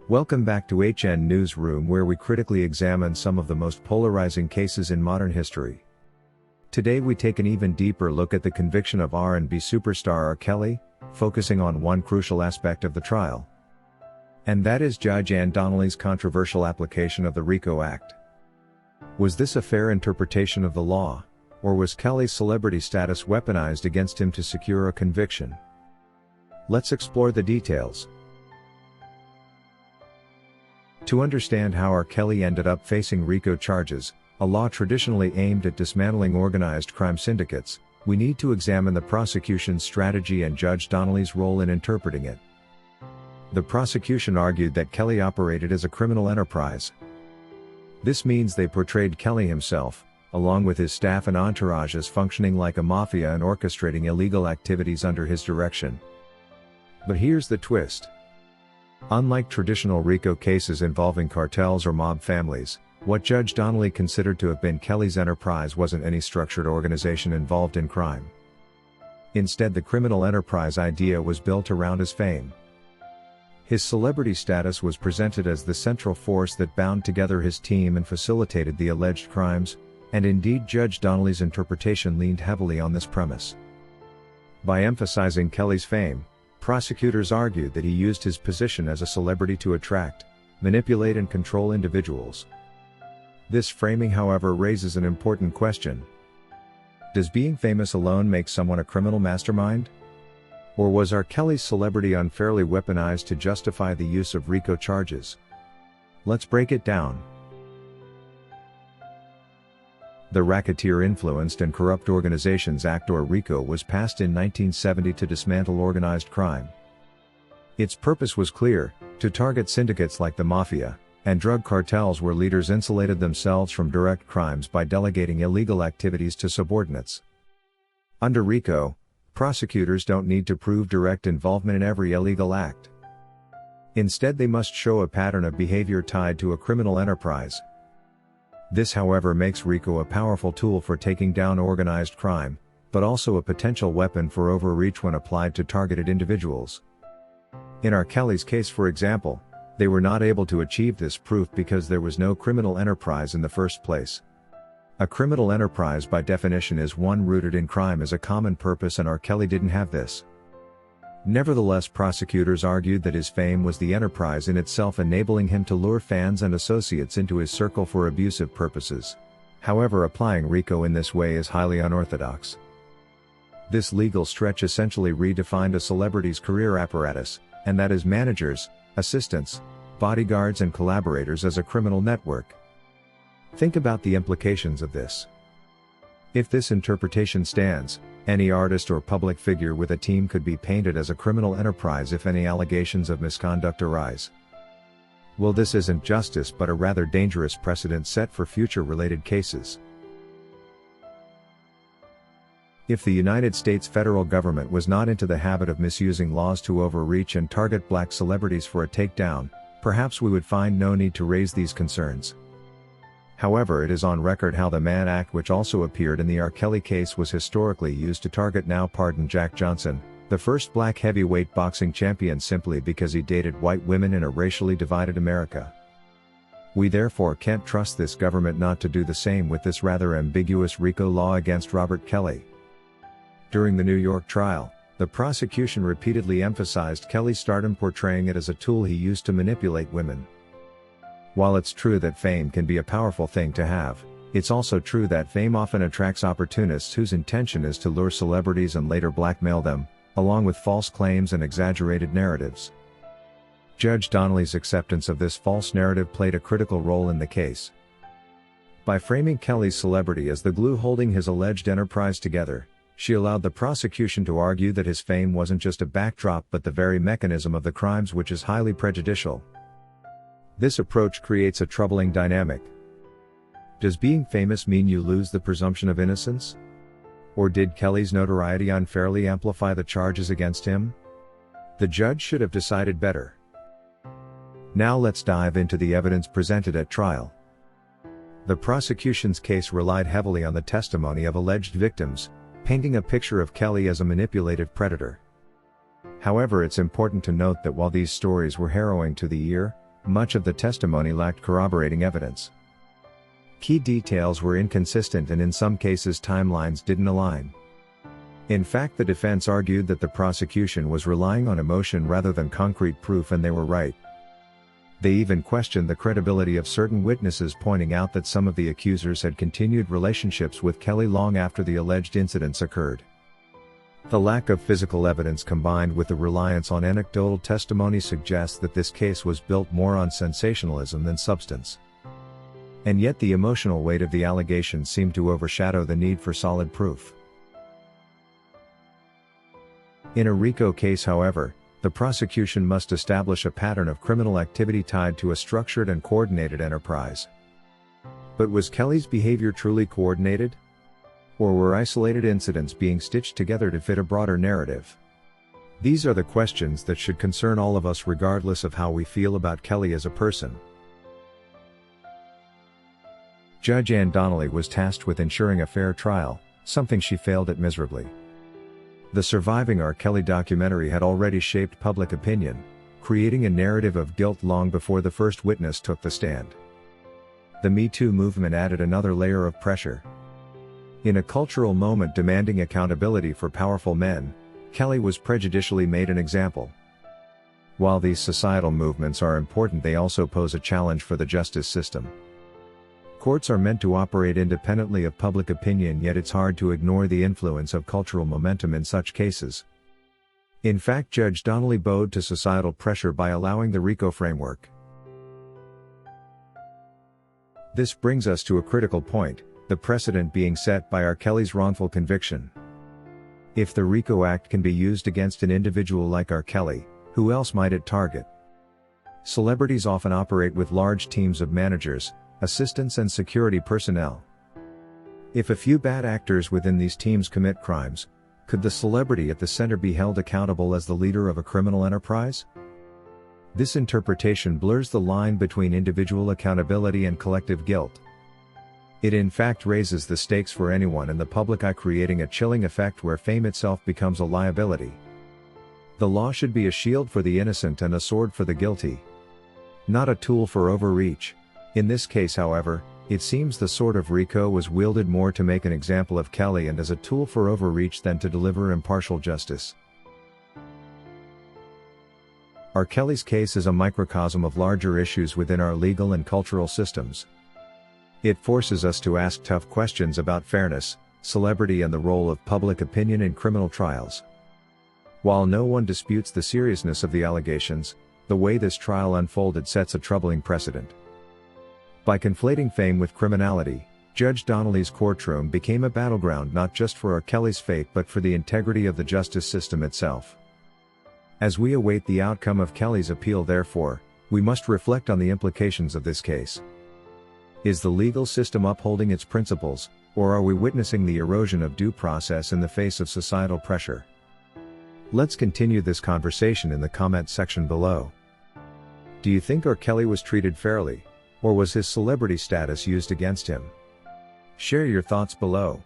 Welcome back to HN Newsroom, where we critically examine some of the most polarizing cases in modern history. Today we take an even deeper look at the conviction of R&B superstar R. Kelly, focusing on one crucial aspect of the trial. And that is Judge Ann Donnelly's controversial application of the RICO Act. Was this a fair interpretation of the law, or was Kelly's celebrity status weaponized against him to secure a conviction? Let's explore the details. To understand how R. Kelly ended up facing RICO charges, a law traditionally aimed at dismantling organized crime syndicates, we need to examine the prosecution's strategy and Judge Donnelly's role in interpreting it. The prosecution argued that Kelly operated as a criminal enterprise. This means they portrayed Kelly himself, along with his staff and entourage, as functioning like a mafia and orchestrating illegal activities under his direction. But here's the twist. Unlike traditional RICO cases involving cartels or mob families, what Judge Donnelly considered to have been Kelly's enterprise wasn't any structured organization involved in crime. Instead, the criminal enterprise idea was built around his fame. His celebrity status was presented as the central force that bound together his team and facilitated the alleged crimes, and indeed Judge Donnelly's interpretation leaned heavily on this premise. By emphasizing Kelly's fame, prosecutors argued that he used his position as a celebrity to attract, manipulate and control individuals. This framing, however, raises an important question. Does being famous alone make someone a criminal mastermind? Or was R. Kelly's celebrity unfairly weaponized to justify the use of RICO charges? Let's break it down. The Racketeer Influenced and Corrupt Organizations Act, or RICO, was passed in 1970 to dismantle organized crime. Its purpose was clear: to target syndicates like the mafia and drug cartels where leaders insulated themselves from direct crimes by delegating illegal activities to subordinates. Under RICO, prosecutors don't need to prove direct involvement in every illegal act. Instead, they must show a pattern of behavior tied to a criminal enterprise. This, however, makes RICO a powerful tool for taking down organized crime, but also a potential weapon for overreach when applied to targeted individuals. In R. Kelly's case, for example, they were not able to achieve this proof because there was no criminal enterprise in the first place. A criminal enterprise by definition is one rooted in crime as a common purpose, and R. Kelly didn't have this. Nevertheless, prosecutors argued that his fame was the enterprise in itself, enabling him to lure fans and associates into his circle for abusive purposes. However, applying RICO in this way is highly unorthodox. This legal stretch essentially redefined a celebrity's career apparatus, and that is managers, assistants, bodyguards and collaborators, as a criminal network. Think about the implications of this. If this interpretation stands, any artist or public figure with a team could be painted as a criminal enterprise if any allegations of misconduct arise. Well, this isn't justice, but a rather dangerous precedent set for future related cases. If the United States federal government was not into the habit of misusing laws to overreach and target black celebrities for a takedown, perhaps we would find no need to raise these concerns. However, it is on record how the Mann Act, which also appeared in the R. Kelly case, was historically used to target now pardoned Jack Johnson, the first black heavyweight boxing champion, simply because he dated white women in a racially divided America. We therefore can't trust this government not to do the same with this rather ambiguous RICO law against Robert Kelly. During the New York trial, the prosecution repeatedly emphasized Kelly's stardom, portraying it as a tool he used to manipulate women. While it's true that fame can be a powerful thing to have, it's also true that fame often attracts opportunists whose intention is to lure celebrities and later blackmail them, along with false claims and exaggerated narratives. Judge Donnelly's acceptance of this false narrative played a critical role in the case. By framing Kelly's celebrity as the glue holding his alleged enterprise together, she allowed the prosecution to argue that his fame wasn't just a backdrop but the very mechanism of the crimes, which is highly prejudicial. This approach creates a troubling dynamic. Does being famous mean you lose the presumption of innocence? Or did Kelly's notoriety unfairly amplify the charges against him? The judge should have decided better. Now let's dive into the evidence presented at trial. The prosecution's case relied heavily on the testimony of alleged victims, painting a picture of Kelly as a manipulative predator. However, it's important to note that while these stories were harrowing to the ear, much of the testimony lacked corroborating evidence. Key details were inconsistent and in some cases timelines didn't align. In fact, the defense argued that the prosecution was relying on emotion rather than concrete proof, and they were right. They even questioned the credibility of certain witnesses, pointing out that some of the accusers had continued relationships with Kelly long after the alleged incidents occurred. The lack of physical evidence combined with the reliance on anecdotal testimony suggests that this case was built more on sensationalism than substance. And yet the emotional weight of the allegations seemed to overshadow the need for solid proof. In a RICO case, however, the prosecution must establish a pattern of criminal activity tied to a structured and coordinated enterprise. But was Kelly's behavior truly coordinated? Or were isolated incidents being stitched together to fit a broader narrative? These are the questions that should concern all of us regardless of how we feel about Kelly as a person. Judge Ann Donnelly was tasked with ensuring a fair trial, something she failed at miserably. The surviving R. Kelly documentary had already shaped public opinion, creating a narrative of guilt long before the first witness took the stand. The Me Too movement added another layer of pressure. In a cultural moment demanding accountability for powerful men, Kelly was prejudicially made an example. While these societal movements are important, they also pose a challenge for the justice system. Courts are meant to operate independently of public opinion, yet it's hard to ignore the influence of cultural momentum in such cases. In fact, Judge Donnelly bowed to societal pressure by allowing the RICO framework. This brings us to a critical point, the precedent being set by R. Kelly's wrongful conviction. If the RICO Act can be used against an individual like R. Kelly, who else might it target? Celebrities often operate with large teams of managers, assistants and security personnel. If a few bad actors within these teams commit crimes, could the celebrity at the center be held accountable as the leader of a criminal enterprise? This interpretation blurs the line between individual accountability and collective guilt. It in fact raises the stakes for anyone in the public eye, creating a chilling effect where fame itself becomes a liability. The law should be a shield for the innocent and a sword for the guilty, not a tool for overreach. In this case, however, it seems the sword of RICO was wielded more to make an example of Kelly and as a tool for overreach than to deliver impartial justice. R. Kelly's case is a microcosm of larger issues within our legal and cultural systems. It forces us to ask tough questions about fairness, celebrity, and the role of public opinion in criminal trials. While no one disputes the seriousness of the allegations, the way this trial unfolded sets a troubling precedent. By conflating fame with criminality, Judge Donnelly's courtroom became a battleground not just for R. Kelly's fate but for the integrity of the justice system itself. As we await the outcome of Kelly's appeal, therefore, we must reflect on the implications of this case. Is the legal system upholding its principles, or are we witnessing the erosion of due process in the face of societal pressure? Let's continue this conversation in the comment section below. Do you think R. Kelly was treated fairly? Or was his celebrity status used against him? Share your thoughts below.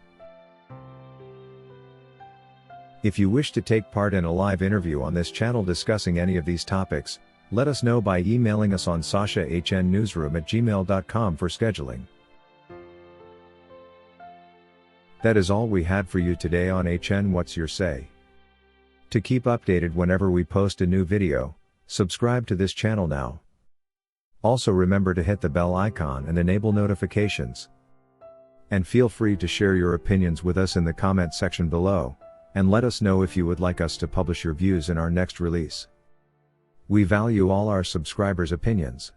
If you wish to take part in a live interview on this channel discussing any of these topics, let us know by emailing us on sashahnnewsroom@gmail.com for scheduling. That is all we had for you today on HN What's Your Say? To keep updated whenever we post a new video, subscribe to this channel now. Also remember to hit the bell icon and enable notifications. And feel free to share your opinions with us in the comment section below, and let us know if you would like us to publish your views in our next release. We value all our subscribers' opinions.